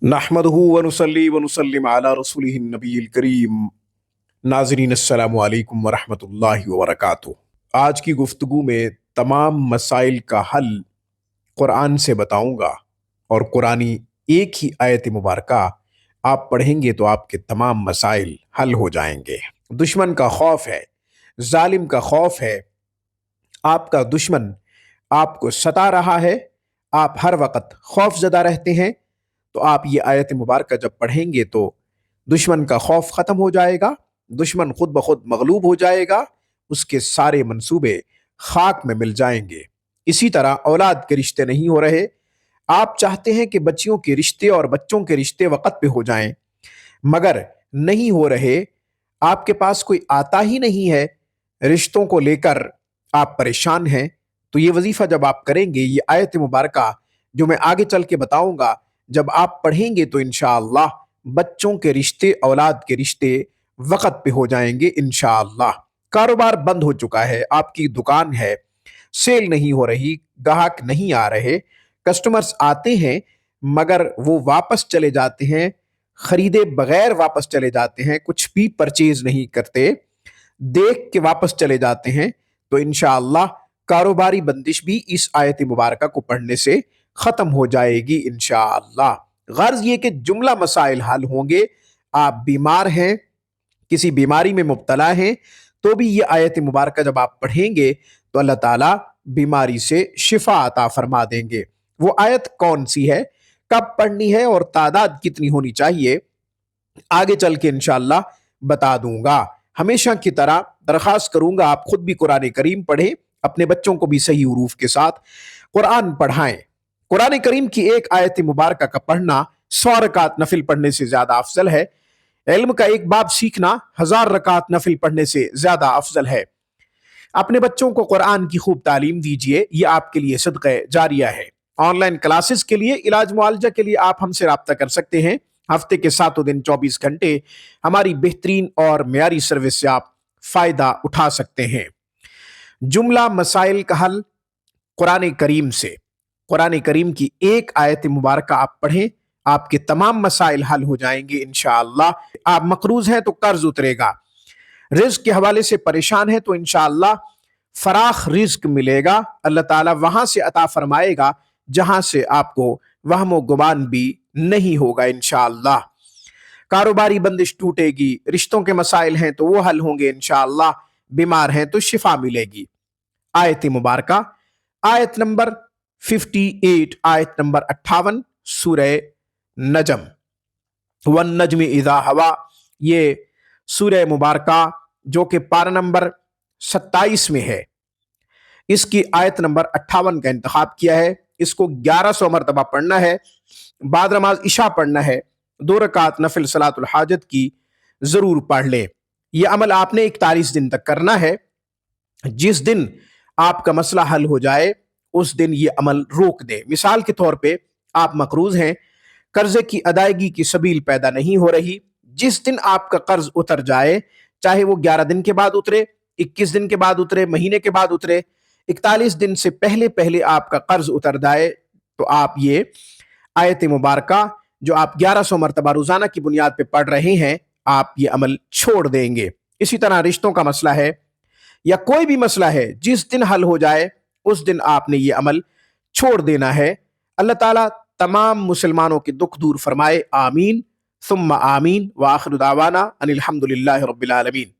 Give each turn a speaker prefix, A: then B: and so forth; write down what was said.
A: नहमदहू व नुसल्ली व नुसल्लिम अला रसूलिहिन नबील करीम। नाज़रीन अस्सलामु अलैकुम व रहमतुल्लाहि व बरकातुहू। आज की गुफ्तगू में तमाम मसाइल का हल कुरान से बताऊंगा, और कुरानी एक ही आयत मुबारका आप पढ़ेंगे तो आपके तमाम मसाइल हल हो जाएंगे। दुश्मन का खौफ है, जालिम का खौफ है, आपका दुश्मन आपको सता रहा है, आप हर वक्त खौफजदा रहते हैं, तो आप ये आयत मुबारक जब पढ़ेंगे तो दुश्मन का खौफ ख़त्म हो जाएगा, दुश्मन खुद ब खुद मगलूब हो जाएगा, उसके सारे मंसूबे खाक में मिल जाएंगे। इसी तरह औलाद के रिश्ते नहीं हो रहे, आप चाहते हैं कि बच्चियों के रिश्ते और बच्चों के रिश्ते वक़्त पे हो जाएं, मगर नहीं हो रहे, आपके पास कोई आता ही नहीं है, रिश्तों को लेकर आप परेशान हैं। तो ये वजीफ़ा जब आप करेंगे, ये आयत मुबारका जो मैं आगे चल के बताऊंगा, जब आप पढ़ेंगे तो इंशाअल्लाह बच्चों के रिश्ते, औलाद के रिश्ते वक़्त पे हो जाएंगे इंशाअल्लाह। कारोबार बंद हो चुका है, आपकी दुकान है, सेल नहीं हो रही, ग्राहक नहीं आ रहे, कस्टमर्स आते हैं मगर वो वापस चले जाते हैं, खरीदे बगैर वापस चले जाते हैं, कुछ भी परचेज नहीं करते, देख के वापस चले जाते हैं। तो इंशाअल्लाह कारोबारी बंदिश भी इस आयत मुबारका को पढ़ने से खत्म हो जाएगी इंशाअल्लाह। गर्ज ये कि जुमला मसाइल हल होंगे। आप बीमार हैं, किसी बीमारी में मुब्तला हैं, तो भी ये आयत मुबारका जब आप पढ़ेंगे तो अल्लाह ताला बीमारी से शिफा अता फरमा देंगे। वो आयत कौन सी है, कब पढ़नी है और तादाद कितनी होनी चाहिए, आगे चल के इंशाअल्लाह बता दूंगा। हमेशा की तरह दरख्वास्त करूंगा आप खुद भी कुरान करीम पढ़ें, अपने बच्चों को भी सही हुरूफ के साथ कुरान पढ़ाएं। कुरान करीम की एक आयत मुबारका का पढ़ना 100 रकात नफिल पढ़ने से ज्यादा अफजल है। इल्म का एक बाब सीखना 1000 रकात नफिल पढ़ने से ज्यादा अफजल है। अपने बच्चों को कुरान की खूब तालीम दीजिए, ये आपके लिए सदक़े जारिया है। ऑनलाइन क्लासेस के लिए, इलाज मुआलजा के लिए आप हमसे रब्ता कर सकते हैं। हफ्ते के 7 दिन 24 घंटे हमारी बेहतरीन और मेयारी सर्विस से आप फायदा उठा सकते हैं। जुमला मसाइल का हल कुरान करीम से, कुरान करीम की एक आयत मुबारका आप पढ़ें, आपके तमाम मसाइल हल हो जाएंगे इंशाअल्लाह। आप मकरूज हैं तो कर्ज उतरेगा, रिज्क के हवाले से परेशान है तो इंशाअल्लाह फराख रिज्क मिलेगा, अल्लाह ताला वहां से अता फरमाएगा जहां से आपको वहम गुमान भी नहीं होगा इंशाअल्लाह। कारोबारी बंदिश टूटेगी, रिश्तों के मसाइल हैं तो वो हल होंगे इंशाअल्लाह, बीमार हैं तो शिफा मिलेगी। आयत मुबारका आयत नंबर 58, आयत नंबर 58 सूरह नजम, वन नजम इज़ा हवा। ये सूरह मुबारका जो कि पारा नंबर 27 में है, इसकी आयत नंबर 58 का इंतखाब किया है। इसको 1100 मरतबा पढ़ना है, बाद नमाज इशा पढ़ना है, 2 रकात नफिल सलातुल हाजत की जरूर पढ़ लें। यह अमल आपने 41 दिन तक करना है। जिस दिन आपका मसला हल हो जाए उस दिन ये अमल रोक दे। मिसाल के तौर पे आप मकरूज हैं, कर्जे की अदायगी की सबील पैदा नहीं हो रही, जिस दिन आपका कर्ज उतर जाए, चाहे वो 11 दिन के बाद उतरे, 21 दिन के बाद उतरे, महीने के बाद उतरे, 41 दिन से पहले पहले आपका कर्ज उतर जाए, तो आप ये आयत मुबारका जो आप 1100 मरतबा रोजाना की बुनियाद पे पढ़ रहे हैं, आप ये अमल छोड़ देंगे। इसी तरह रिश्तों का मसला है या कोई भी मसला है, जिस दिन हल हो जाए उस दिन आपने ये अमल छोड़ देना है। अल्लाह ताला तमाम मुसलमानों के दुख दूर फरमाए, आमीन सुम्मा आमीन। व आखिरु दावाना अनिल हम्दुलिल्लाहि रब्बिल आलमीन।